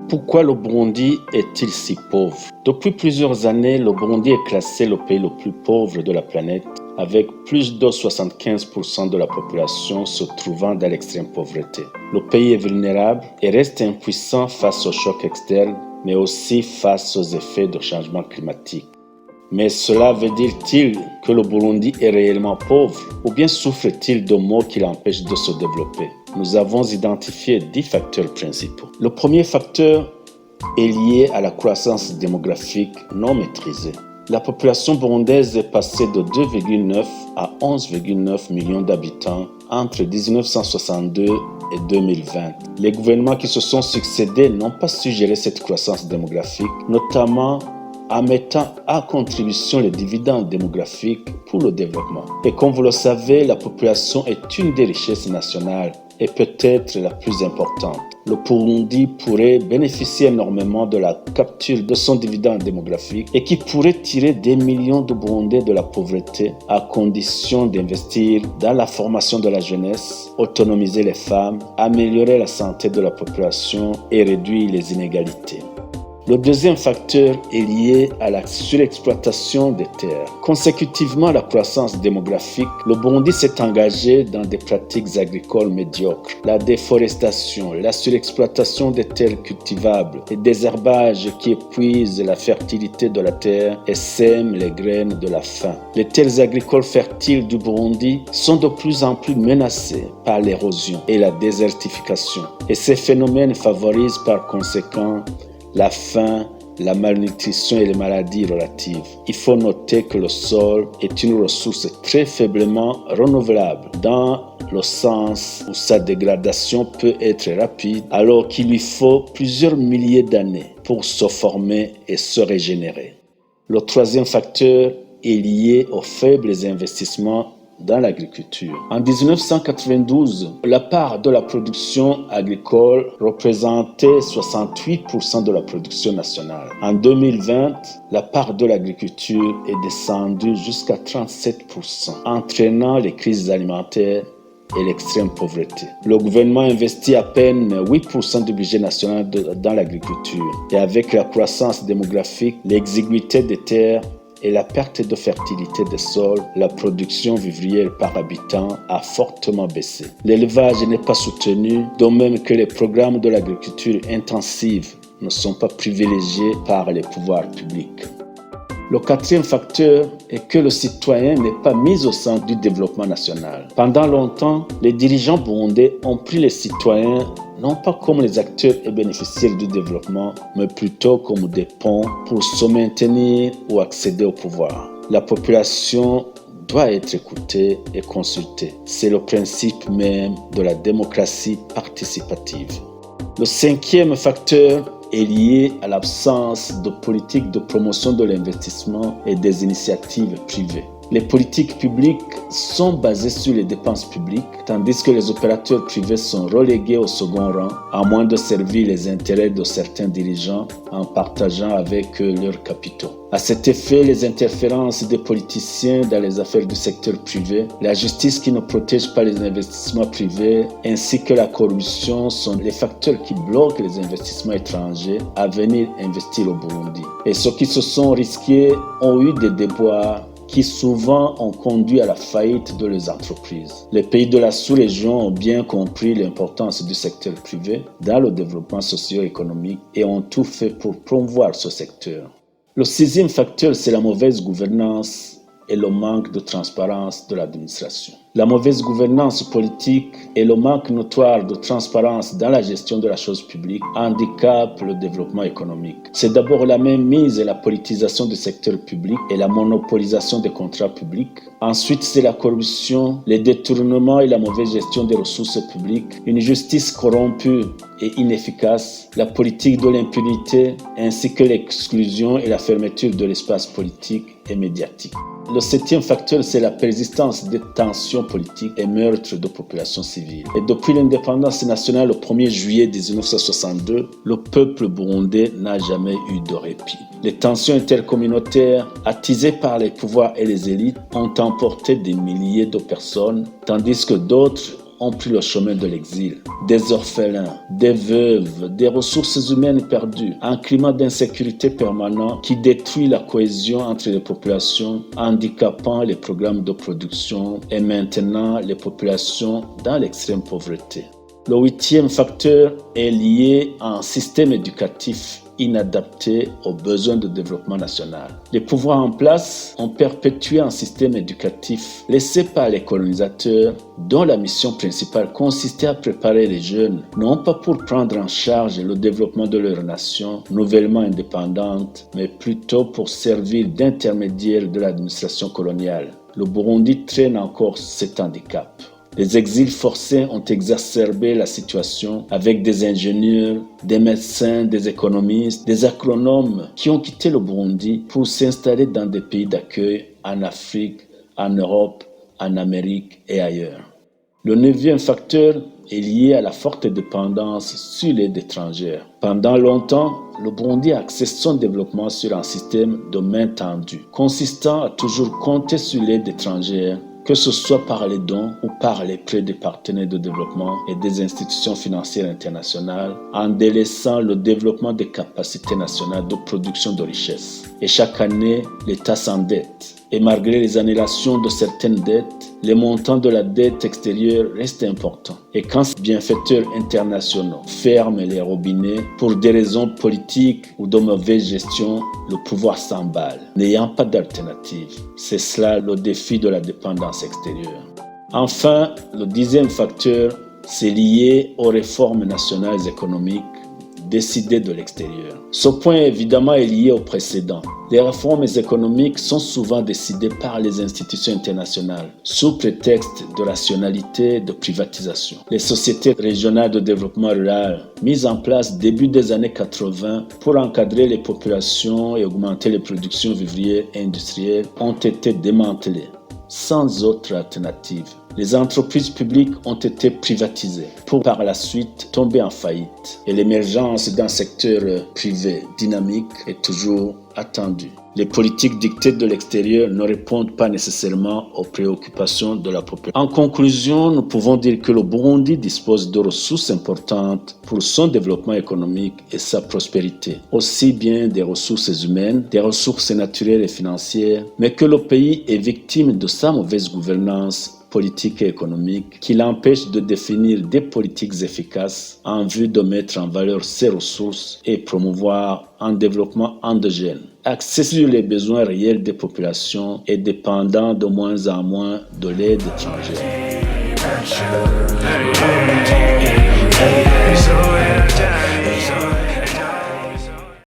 Pourquoi le Burundi est-il si pauvre? Depuis plusieurs années, le Burundi est classé le pays le plus pauvre de la planète, avec plus de 75% de la population se trouvant dans l'extrême pauvreté. Le pays est vulnérable et reste impuissant face aux chocs externes, mais aussi face aux effets du changement climatique. Mais cela veut dire-t-il que le Burundi est réellement pauvre ou bien souffre-t-il de maux qui l'empêchent de se développer? Nous avons identifié 10 facteurs principaux. Le premier facteur est lié à la croissance démographique non maîtrisée. La population burundaise est passée de 2,9 à 11,9 millions d'habitants entre 1962 et 2020. Les gouvernements qui se sont succédés n'ont pas su gérer cette croissance démographique, notamment en mettant à contribution les dividendes démographiques pour le développement. Et comme vous le savez, la population est une des richesses nationales et peut-être la plus importante. Le Burundi pourrait bénéficier énormément de la capture de son dividende démographique et qui pourrait tirer des millions de Burundais de la pauvreté à condition d'investir dans la formation de la jeunesse, autonomiser les femmes, améliorer la santé de la population et réduire les inégalités. Le deuxième facteur est lié à la surexploitation des terres. Consécutivement à la croissance démographique, le Burundi s'est engagé dans des pratiques agricoles médiocres. La déforestation, la surexploitation des terres cultivables, les désherbages qui épuisent la fertilité de la terre et sèment les graines de la faim. Les terres agricoles fertiles du Burundi sont de plus en plus menacées par l'érosion et la désertification. Et ces phénomènes favorisent par conséquent la faim, la malnutrition et les maladies relatives. Il faut noter que le sol est une ressource très faiblement renouvelable dans le sens où sa dégradation peut être rapide alors qu'il lui faut plusieurs milliers d'années pour se former et se régénérer. Le troisième facteur est lié aux faibles investissements dans l'agriculture. En 1992, la part de la production agricole représentait 68% de la production nationale. En 2020, la part de l'agriculture est descendue jusqu'à 37%, entraînant les crises alimentaires et l'extrême pauvreté. Le gouvernement investit à peine 8% du budget national dans l'agriculture. Et avec la croissance démographique, l'exiguïté des terres et la perte de fertilité des sols, la production vivrière par habitant a fortement baissé. L'élevage n'est pas soutenu, de même que les programmes de l'agriculture intensive ne sont pas privilégiés par les pouvoirs publics. Le quatrième facteur est que le citoyen n'est pas mis au centre du développement national. Pendant longtemps, les dirigeants burundais ont pris les citoyens non pas comme les acteurs et bénéficiaires du développement, mais plutôt comme des ponts pour se maintenir ou accéder au pouvoir. La population doit être écoutée et consultée. C'est le principe même de la démocratie participative. Le cinquième facteur est lié à l'absence de politique de promotion de l'investissement et des initiatives privées. Les politiques publiques sont basées sur les dépenses publiques, tandis que les opérateurs privés sont relégués au second rang, à moins de servir les intérêts de certains dirigeants en partageant avec eux leurs capitaux. À cet effet, les interférences des politiciens dans les affaires du secteur privé, la justice qui ne protège pas les investissements privés, ainsi que la corruption sont les facteurs qui bloquent les investissements étrangers à venir investir au Burundi. Et ceux qui se sont risqués ont eu des déboires qui souvent ont conduit à la faillite de leurs entreprises. Les pays de la sous-région ont bien compris l'importance du secteur privé dans le développement socio-économique et ont tout fait pour promouvoir ce secteur. Le sixième facteur, c'est la mauvaise gouvernance et le manque de transparence de l'administration. La mauvaise gouvernance politique et le manque notoire de transparence dans la gestion de la chose publique handicapent le développement économique. C'est d'abord la mainmise et la politisation du secteur public et la monopolisation des contrats publics. Ensuite, c'est la corruption, les détournements et la mauvaise gestion des ressources publiques, une justice corrompue et inefficace, la politique de l'impunité, ainsi que l'exclusion et la fermeture de l'espace politique et médiatique. Le septième facteur, c'est la persistance des tensions politiques et meurtres de populations civiles. Et depuis l'indépendance nationale le 1er juillet 1962, le peuple burundais n'a jamais eu de répit. Les tensions intercommunautaires, attisées par les pouvoirs et les élites, ont emporté des milliers de personnes, tandis que d'autres ont pris le chemin de l'exil. Des orphelins, des veuves, des ressources humaines perdues, un climat d'insécurité permanent qui détruit la cohésion entre les populations, handicapant les programmes de production et maintenant les populations dans l'extrême pauvreté. Le 8e facteur est lié à un système éducatif inadapté aux besoins de développement national. Les pouvoirs en place ont perpétué un système éducatif laissé par les colonisateurs dont la mission principale consistait à préparer les jeunes, non pas pour prendre en charge le développement de leur nation nouvellement indépendante, mais plutôt pour servir d'intermédiaire de l'administration coloniale. Le Burundi traîne encore cet handicap. Les exils forcés ont exacerbé la situation avec des ingénieurs, des médecins, des économistes, des agronomes qui ont quitté le Burundi pour s'installer dans des pays d'accueil en Afrique, en Europe, en Amérique et ailleurs. Le 9e facteur est lié à la forte dépendance sur l'aide étrangère. Pendant longtemps, le Burundi a axé son développement sur un système de main tendue, consistant à toujours compter sur l'aide étrangère, que ce soit par les dons ou par les prêts des partenaires de développement et des institutions financières internationales, en délaissant le développement des capacités nationales de production de richesses. Et chaque année, l'État s'endette. Et malgré les annulations de certaines dettes, les montants de la dette extérieure restent importants. Et quand ces bienfaiteurs internationaux ferment les robinets pour des raisons politiques ou de mauvaise gestion, le pouvoir s'emballe, n'ayant pas d'alternative. C'est cela le défi de la dépendance extérieure. Enfin, le 10e facteur, c'est lié aux réformes nationales économiques décidées de l'extérieur. Ce point évidemment est lié au précédent. Les réformes économiques sont souvent décidées par les institutions internationales sous prétexte de rationalité et de privatisation. Les sociétés régionales de développement rural mises en place début des années 80 pour encadrer les populations et augmenter les productions vivrières et industrielles ont été démantelées sans autre alternative. Les entreprises publiques ont été privatisées pour par la suite tomber en faillite et l'émergence d'un secteur privé dynamique est toujours attendue. Les politiques dictées de l'extérieur ne répondent pas nécessairement aux préoccupations de la population. En conclusion, nous pouvons dire que le Burundi dispose de ressources importantes pour son développement économique et sa prospérité, aussi bien des ressources humaines, des ressources naturelles et financières, mais que le pays est victime de sa mauvaise gouvernance politique et économique qui l'empêche de définir des politiques efficaces en vue de mettre en valeur ses ressources et promouvoir un développement endogène, axé sur les besoins réels des populations et dépendant de moins en moins de l'aide étrangère.